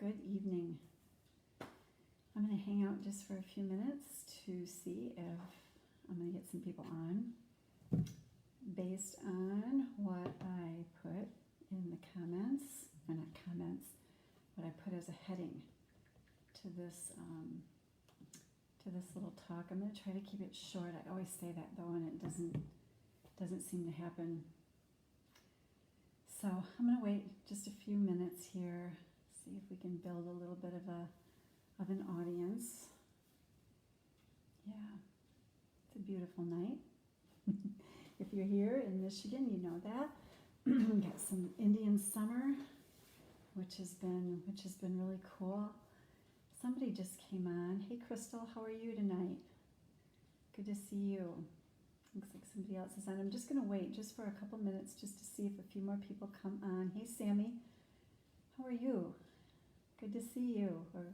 Good evening. I'm going to hang out just for a few minutes to see if I'm going to get some people on based on what I put in the comments, or not comments, what I put as a heading to this little talk. I'm going to try to keep it short. I always say that though, and it doesn't seem to happen. So I'm going to wait just a few minutes here, see if we can build a little bit of an audience. Yeah, it's a beautiful night. If you're here in Michigan, you know that. We got some Indian summer, which has been really cool. Somebody just came on. Hey Crystal, how are you tonight? Good to see you. Looks like somebody else is on. I'm just going to wait just for a couple minutes just to see if a few more people come on. Hey Sammy, how are you? Good to see you, or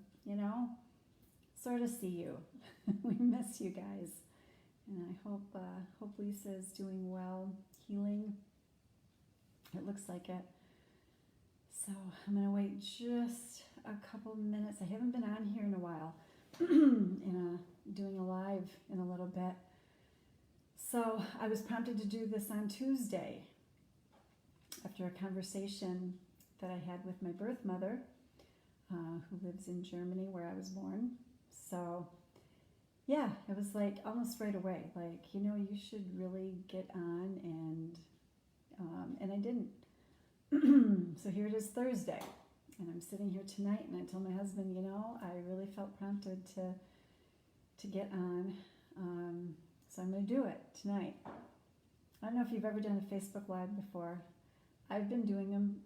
sort of see you. We miss you guys, and I hope Lisa is doing well, healing. It looks like it. So I'm gonna wait just a couple minutes. I haven't been on here in a while, doing a live in a little bit. So I was prompted to do this on Tuesday after a conversation that I had with my birth mother, who lives in Germany where I was born. So yeah, it was like almost right away, like, you should really get on, and I didn't. So here it is Thursday, and I'm sitting here tonight, and I told my husband, I really felt prompted to get on, so I'm going to do it tonight. I don't know if you've ever done a Facebook Live before. I've been doing them,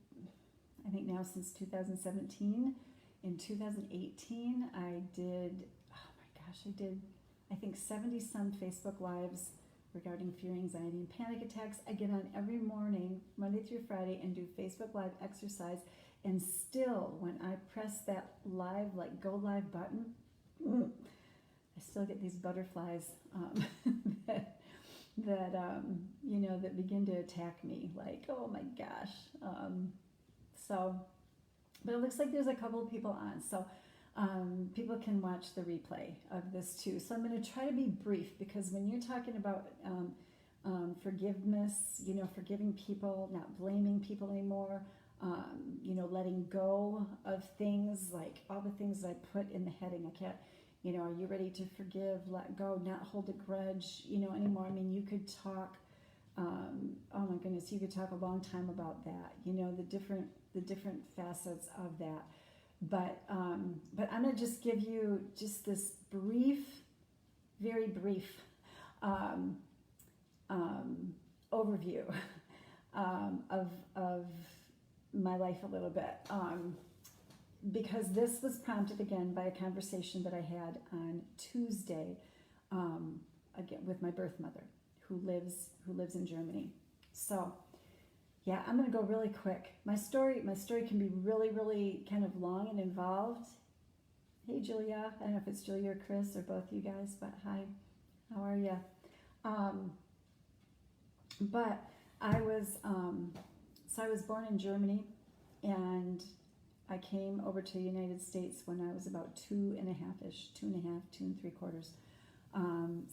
I think now since 2017. In 2018, I did, I think 70 some Facebook Lives regarding fear, anxiety, and panic attacks. I get on every morning, Monday through Friday, and do Facebook Live exercise. And still, when I press that live, like go live button, I still get these butterflies that begin to attack me. Like, oh my gosh. But it looks like there's a couple of people on, so people can watch the replay of this too. So I'm going to try to be brief, because when you're talking about forgiveness, forgiving people, not blaming people anymore, letting go of things, like all the things that I put in the heading. I can't, are you ready to forgive, let go, not hold a grudge, anymore? I mean, you could talk, oh my goodness, you could talk a long time about that, the different facets of that. But I'm going to just give you just this brief, very brief overview of my life a little bit, because this was prompted again by a conversation that I had on Tuesday, again with my birth mother, who lives in Germany. So yeah, I'm going to go really quick. My story can be really, really kind of long and involved. Hey, Julia. I don't know if it's Julia or Chris or both you guys, but hi. How are you? But I was born in Germany, and I came over to the United States when I was about 2.5-ish, 2.5, 2 3/4,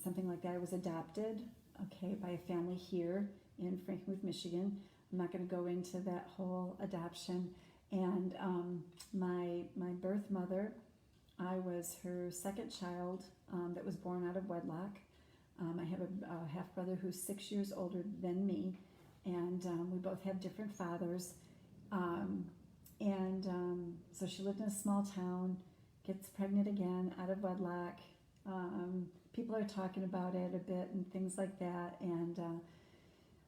something like that. I was adopted, by a family here in Frankenmuth, Michigan. I'm not going to go into that whole adoption. And my birth mother, I was her second child that was born out of wedlock. I have a half brother who's 6 years older than me, and we both have different fathers. So she lived in a small town, gets pregnant again out of wedlock. People are talking about it a bit and things like that. And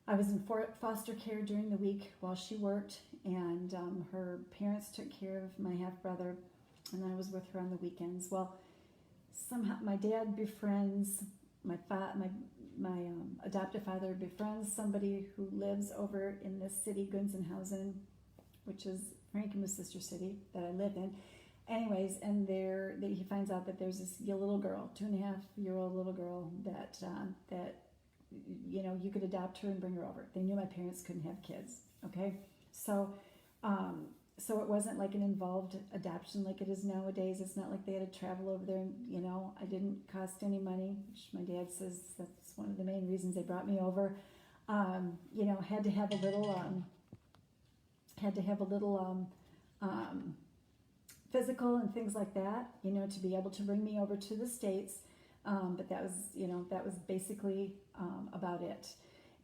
I was in foster care during the week while she worked, and her parents took care of my half-brother, and I was with her on the weekends. Well, somehow my dad befriends, my adoptive father befriends somebody who lives over in this city, Gunzenhausen, which is Frankenmuth's sister city that I live in. Anyways, and he finds out that there's this little girl, 2.5-year-old little girl that you could adopt her and bring her over. They knew my parents couldn't have kids. Okay, so so it wasn't like an involved adoption like it is nowadays. It's not like they had to travel over there. I didn't cost any money, which my dad says that's one of the main reasons they brought me over. Had to have a little physical and things like that, to be able to bring me over to the States. But that was basically about it.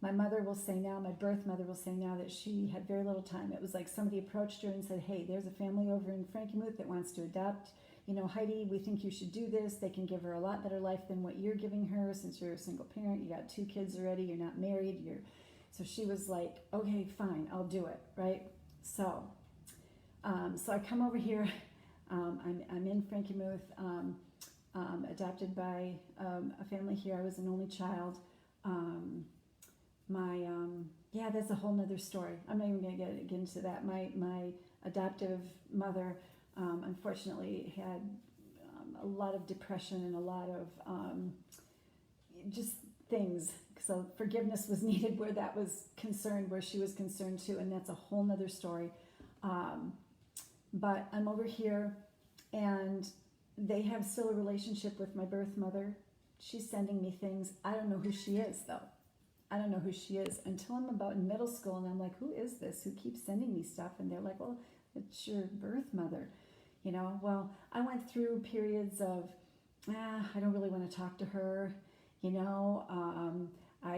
My mother will say now, my birth mother will say now, that she had very little time. It was like somebody approached her and said, hey, there's a family over in Frankenmuth that wants to adopt, Heidi, we think you should do this. They can give her a lot better life than what you're giving her, since you're a single parent, you got 2 kids already, you're not married, so she was like, okay, fine, I'll do it, right? So I come over here, I'm in Frankenmuth, adopted by a family here. I was an only child. That's a whole nother story. I'm not even going to get into that. My adoptive mother, unfortunately, had a lot of depression and a lot of just things. So forgiveness was needed where that was concerned, where she was concerned too, and that's a whole nother story. But I'm over here, and they have still a relationship with my birth mother. She's sending me things. I don't know who she is, though. I don't know who she is until I'm about in middle school, and I'm like, who is this who keeps sending me stuff? And they're like, well, it's your birth mother. Well, I went through periods of, I don't really want to talk to her. I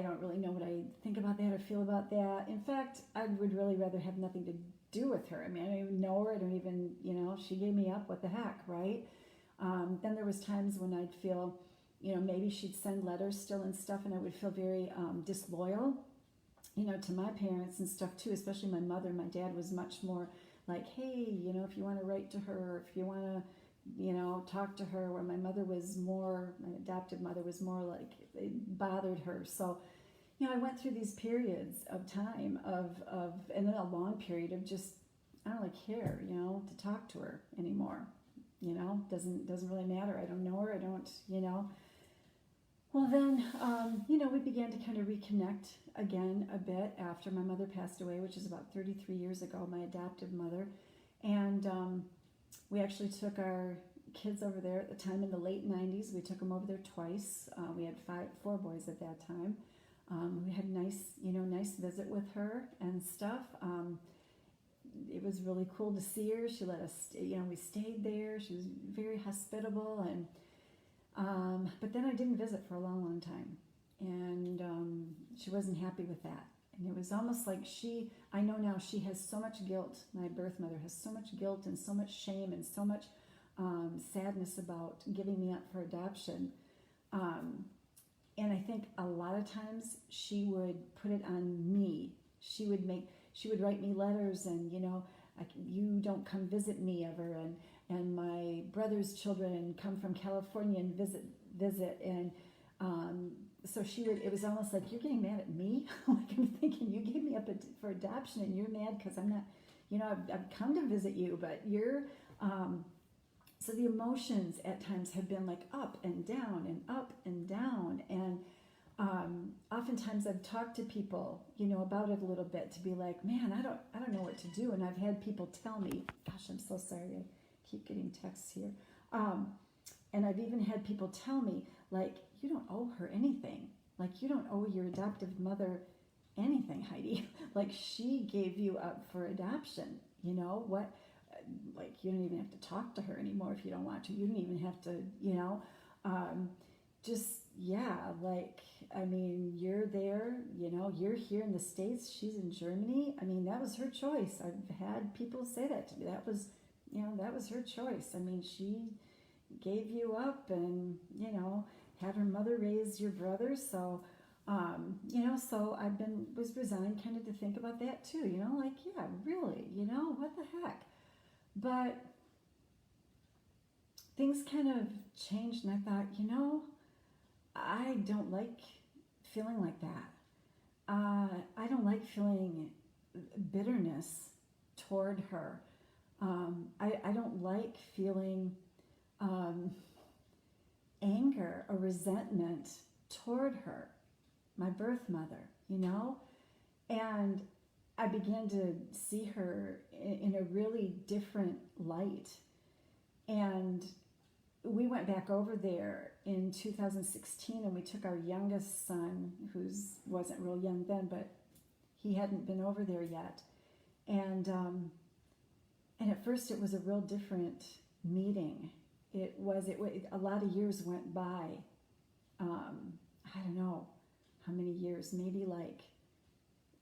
don't really know what I think about that or feel about that. In fact, I would really rather have nothing to do with her. I mean, I don't even know her. I don't even, she gave me up. What the heck, right? Then there was times when I'd feel, maybe she'd send letters still and stuff, and I would feel very disloyal, to my parents and stuff too, especially my mother. My dad was much more like, hey, if you want to write to her, if you want to, talk to her, where my mother was more, my adopted mother was more like, it bothered her. So, I went through these periods of time and then a long period of just, I don't really care, to talk to her anymore. Doesn't really matter. I don't know her. I don't, Well, then, we began to kind of reconnect again a bit after my mother passed away, which is about 33 years ago, my adoptive mother. And we actually took our kids over there at the time in the late 90s. We took them over there twice. We had 4 boys at that time. We had a nice visit with her and stuff. It was really cool to see her. She let us, we stayed there. She was very hospitable, and but then I didn't visit for a long, long time, and she wasn't happy with that. And it was almost like I know now she has so much guilt. My birth mother has so much guilt and so much shame and so much sadness about giving me up for adoption. And I think a lot of times she would put it on me. She would write me letters, and you don't come visit me ever, and my brother's children come from California and visit, and so it was almost like, you're getting mad at me. Like, I'm thinking, you gave me up for adoption, and you're mad because I'm not, I've come to visit you, but you're, so the emotions at times have been like up and down and up and down, and oftentimes I've talked to people, about it a little bit, to be like, man, I don't know what to do. And I've had people tell me, gosh, I'm so sorry, I keep getting texts here. And I've even had people tell me, like, you don't owe her anything. Like, you don't owe your adoptive mother anything, Heidi. Like, she gave you up for adoption. What? Like, you don't even have to talk to her anymore if you don't want to. You don't even have to, like, I mean, you're there, you're here in the States, she's in Germany. I mean, that was her choice. I've had people say that to me. That was her choice. I mean, she gave you up and, had her mother raise your brother. So, so was resigned kind of to think about that too, like, yeah, really, what the heck? But things kind of changed, and I thought, I don't like feeling like that. I don't like feeling bitterness toward her. I don't like feeling anger or resentment toward her, my birth mother, and I began to see her in a really different light. And we went back over there in 2016, and we took our youngest son, who wasn't real young then, but he hadn't been over there yet. And at first it was a real different meeting. It a lot of years went by. I don't know how many years, maybe like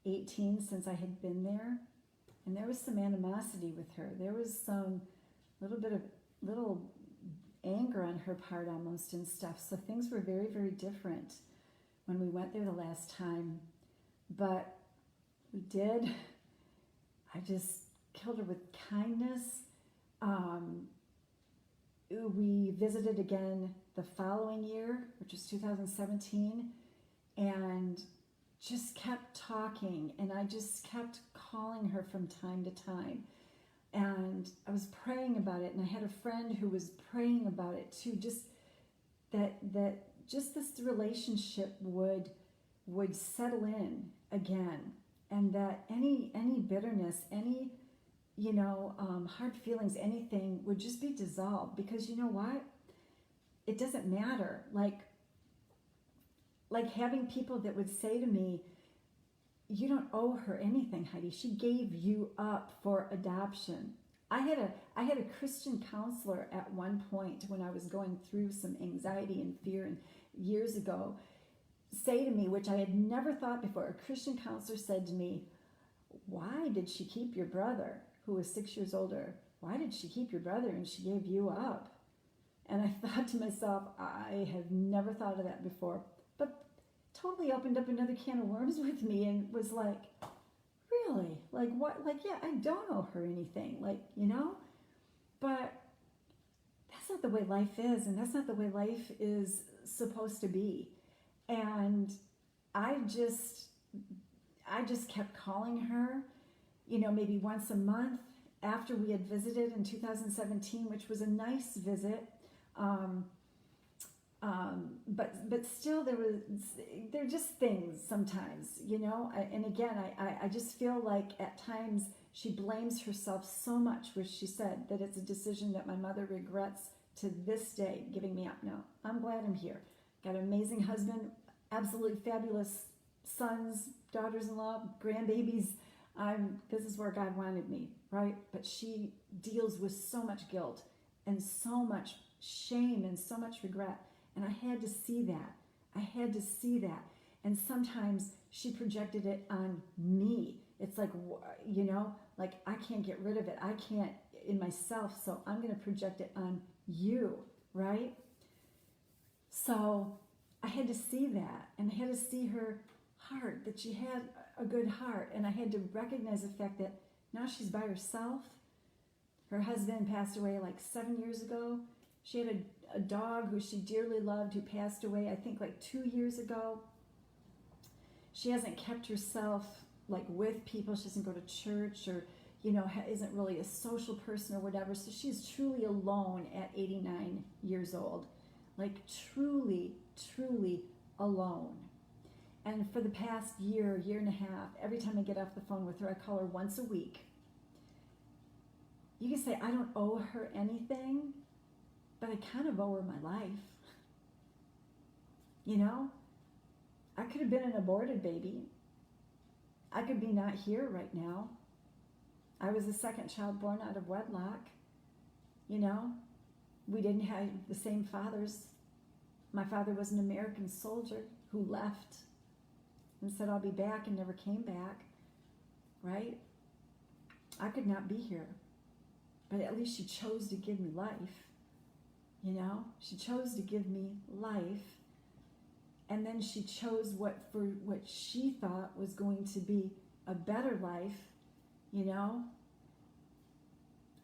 18 since I had been there. And there was some animosity with her. There was some little anger on her part almost and stuff. So things were very, very different when we went there the last time. But we did. I just killed her with kindness. We visited again the following year, which was 2017, and just kept talking, and I just kept calling her from time to time. And I was praying about it, and I had a friend who was praying about it too, just that just this relationship would settle in again, and that any bitterness, any hard feelings, anything would just be dissolved. Because you know what? It doesn't matter. Like having people that would say to me, "You don't owe her anything, Heidi. She gave you up for adoption." I had a Christian counselor at one point when I was going through some anxiety and fear and years ago say to me, which I had never thought before. A Christian counselor said to me, "Why did she keep your brother, who was 6 years older? Why did she keep your brother and she gave you up?" And I thought to myself, I have never thought of that before. But totally opened up another can of worms with me and was like, really? Like what? Like, yeah, I don't owe her anything. But that's not the way life is, and that's not the way life is supposed to be. And I just kept calling her, maybe once a month after we had visited in 2017, which was a nice visit. But still there are just things sometimes, and again, I just feel like at times she blames herself so much, which she said that it's a decision that my mother regrets to this day, giving me up. No, I'm glad I'm here. Got an amazing husband, absolutely fabulous sons, daughters-in-law, grandbabies. This is where God wanted me, right? But she deals with so much guilt and so much shame and so much regret. And I had to see that. And sometimes she projected it on me. It's like, like I can't get rid of it. I can't in myself, so I'm going to project it on you, right? So I had to see that, and I had to see her heart, that she had a good heart. And I had to recognize the fact that now she's by herself. Her husband passed away like 7 years ago. She had a dog who she dearly loved who passed away, I think, like 2 years ago. She hasn't kept herself like with people. She doesn't go to church or, isn't really a social person or whatever. So she's truly alone at 89 years old. Like truly, truly alone. And for the past year and a half, every time I get off the phone with her, I call her once a week. You can say I don't owe her anything, but I kind of owe her my life. I could have been an aborted baby. I could be not here right now. I was the second child born out of wedlock. We didn't have the same fathers. My father was an American soldier who left and said, "I'll be back," and never came back, right? I could not be here. But at least she chose to give me life. She chose to give me life. And then she chose what she thought was going to be a better life,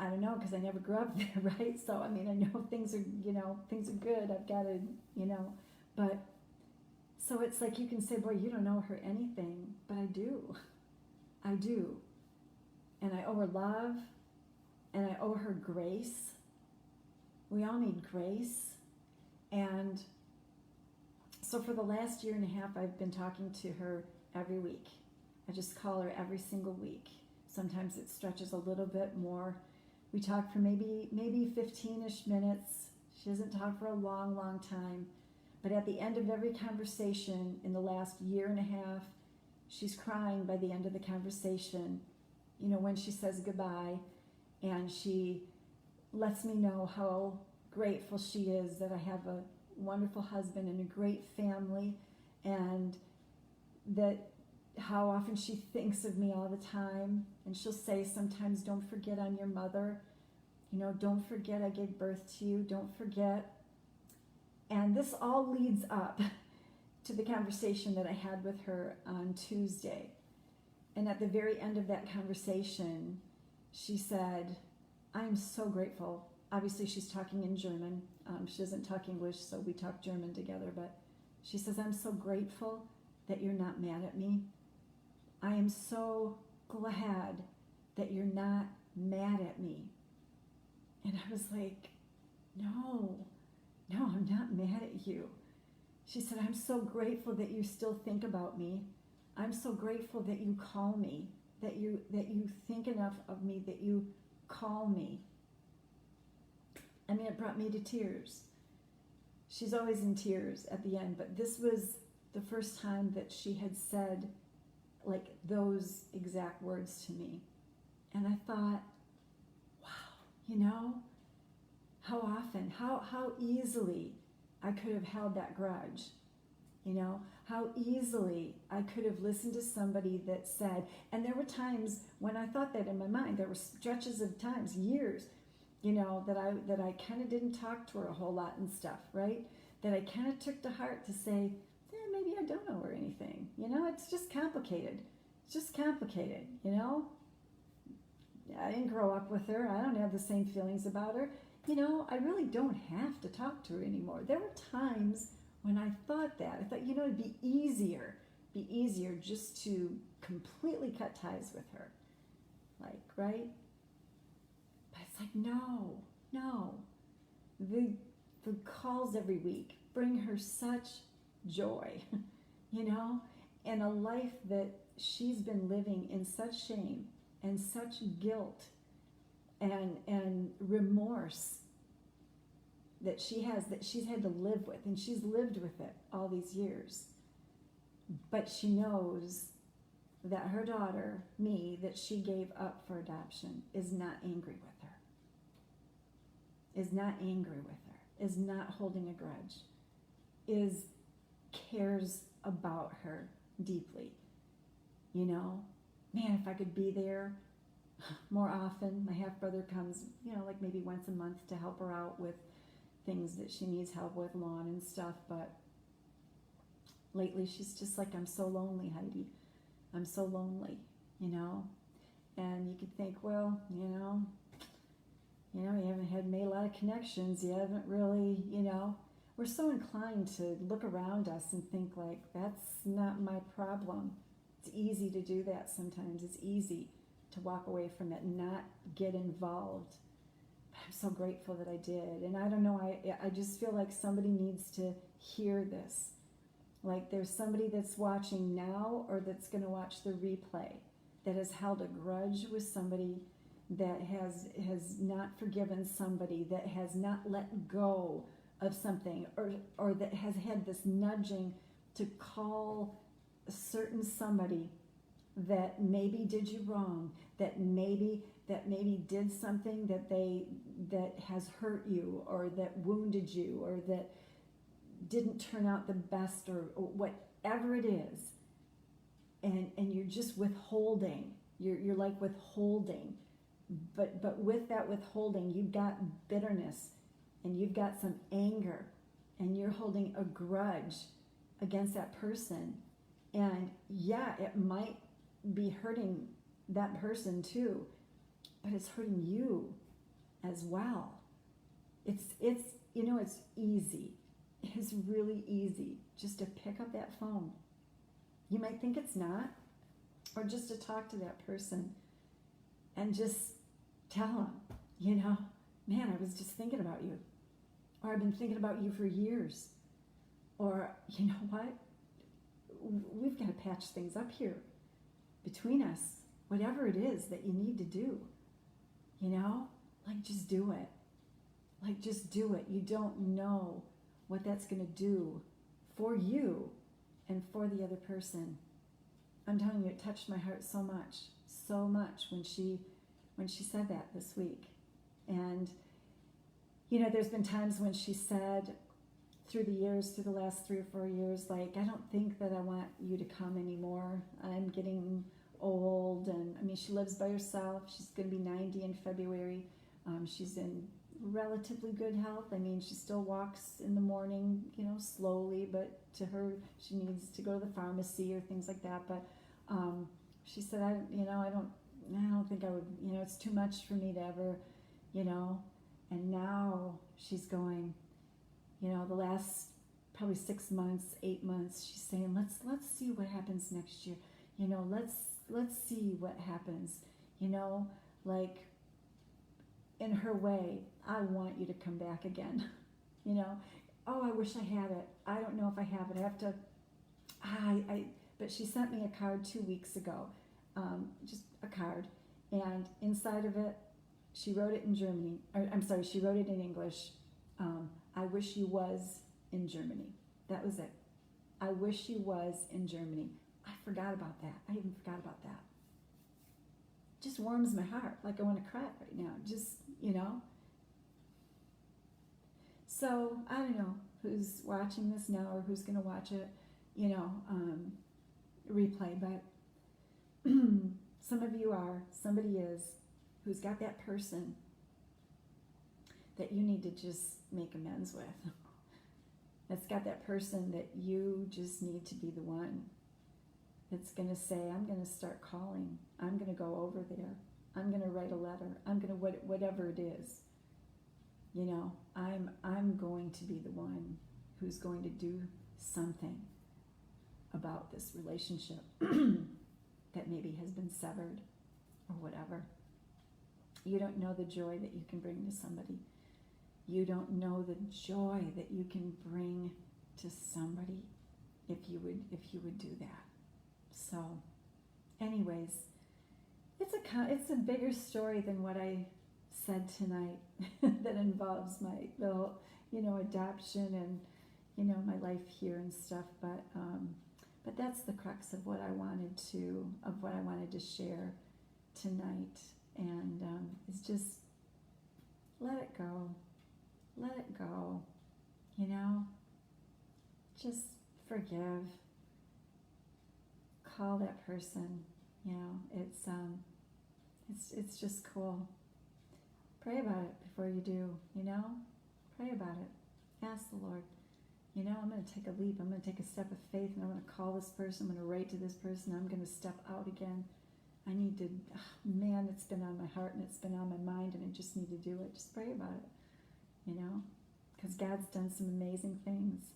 I don't know, because I never grew up there, right? So, I know things are good. I've got to, but so it's like you can say, boy, you don't owe her anything, but I do. And I owe her love, and I owe her grace. We all need grace. And so for the last year and a half, I've been talking to her every week. I just call her every single week. Sometimes it stretches a little bit more. We talk for maybe 15-ish minutes. She doesn't talk for a long, long time. But at the end of every conversation in the last year and a half, she's crying by the end of the conversation, when she says goodbye, and she lets me know how grateful she is that I have a wonderful husband and a great family, and that how often she thinks of me all the time. And she'll say sometimes, don't forget I'm your mother. Don't forget I gave birth to you. Don't forget. And this all leads up to the conversation that I had with her on Tuesday. And at the very end of that conversation, she said, I'm so grateful. Obviously, she's talking in German. She doesn't talk English, so we talk German together. But she says, I'm so grateful that you're not mad at me. I am so glad that you're not mad at me. And I was like, no, I'm not mad at you. She said, I'm so grateful that you still think about me. I'm so grateful that you call me, that you think enough of me, that you call me. I mean, it brought me to tears. She's always in tears at the end, but this was the first time that she had said like those exact words to me. And I thought, wow, how often, how easily I could have held that grudge. How easily I could have listened to somebody that said, and there were times when I thought that in my mind. There were stretches of times, years, that I kind of didn't talk to her a whole lot and stuff, right? That I kind of took to heart to say, maybe I don't know her anything. It's just complicated. It's just complicated, I didn't grow up with her. I don't have the same feelings about her. I really don't have to talk to her anymore. There were times when I thought that. I thought, it'd be easier just to completely cut ties with her. Like, right? But it's like, no. The calls every week bring her such joy, and a life that she's been living in such shame and such guilt and remorse that she's had to live with, and she's lived with it all these years. But she knows that her daughter, me, that she gave up for adoption, is not angry with her, is not holding a grudge, cares about her deeply. Man, if I could be there more often. My half-brother comes, like maybe once a month to help her out with things that she needs help with, lawn and stuff. But lately she's just like, I'm so lonely, Heidi. I'm so lonely, And you could think, well, you haven't made a lot of connections. You haven't really, We're so inclined to look around us and think like, that's not my problem. It's easy to do that sometimes. It's easy to walk away from it and not get involved. But I'm so grateful that I did. And I don't know, I just feel like somebody needs to hear this. Like there's somebody that's watching now or that's going to watch the replay that has held a grudge with somebody, that has not forgiven somebody, that has not let go of something, or that has had this nudging to call a certain somebody that maybe did you wrong, that maybe did something that has hurt you, or that wounded you, or that didn't turn out the best, or whatever it is, and you're just withholding. You're like withholding, but with that withholding, you've got bitterness, and you've got some anger, and you're holding a grudge against that person. And yeah, it might be hurting that person too, but it's hurting you as well. It's easy. It's really easy just to pick up that phone. You might think it's not, or just to talk to that person and just tell them, man, I was just thinking about you, or I've been thinking about you for years, or you know what, we've got to patch things up here between us, whatever it is that you need to do, you know, like just do it. Like just do it. You don't know what that's going to do for you and for the other person. I'm telling you, it touched my heart so much when she said that this week. And, you know, there's been times when she said through the last 3 or 4 years, like, I don't think that I want you to come anymore. I'm getting old. And I mean, she lives by herself. She's going to be 90 in February. She's in relatively good health. I mean, she still walks in the morning, you know, slowly, but to her, she needs to go to the pharmacy or things like that. But she said, I don't think I would, you know, it's too much for me to ever, you know. And now she's going, you know, the last probably 6 months, 8 months, she's saying, let's see what happens next year. You know, let's see what happens. You know, like, in her way, I want you to come back again. You know, oh, I wish I had it. I don't know if I have it. I have to, but she sent me a card 2 weeks ago, just a card. And inside of it, she wrote it in Germany, she wrote it in English. I wish you was in Germany. That was it. I wish you was in Germany. I forgot about that. I even forgot about that. Just warms my heart, like I want to cry right now. Just, you know. So I don't know who's watching this now or who's going to watch it, you know, replay, but some of you are, somebody is, who's got that person that you need to just make amends with. That's got that person that you just need to be the one that's going to say, I'm going to start calling. I'm going to go over there. I'm going to write a letter. I'm going to, whatever it is. You know, I'm going to be the one who's going to do something about this relationship that maybe has been severed or whatever. You don't know the joy that you can bring to somebody. You don't know the joy that you can bring to somebody if you would do that. So, anyways, it's a bigger story than what I said tonight that involves my little, you know, adoption and, you know, my life here and stuff. But that's the crux of what I wanted to share tonight, and is just let it go, you know. Just forgive. Call that person, you know. It's just cool. Pray about it before you do, you know. Pray about it. Ask the Lord, you know, I'm going to take a leap. I'm going to take a step of faith, and I'm going to call this person. I'm going to write to this person. I'm going to step out again. I need to, man, it's been on my heart and it's been on my mind, and I just need to do it. Just pray about it, you know, because God's done some amazing things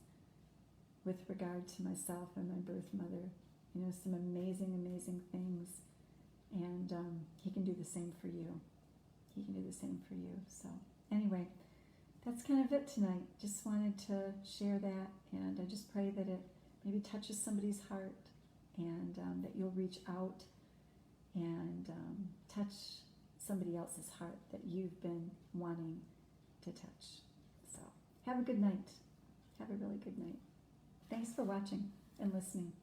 with regard to myself and my birth mother. You know, some amazing, amazing things. And he can do the same for you. He can do the same for you. So anyway, that's kind of it tonight. Just wanted to share that, and I just pray that it maybe touches somebody's heart, and that you'll reach out and touch somebody else's heart that you've been wanting to touch. So have a good night. Have a really good night. Thanks for watching and listening.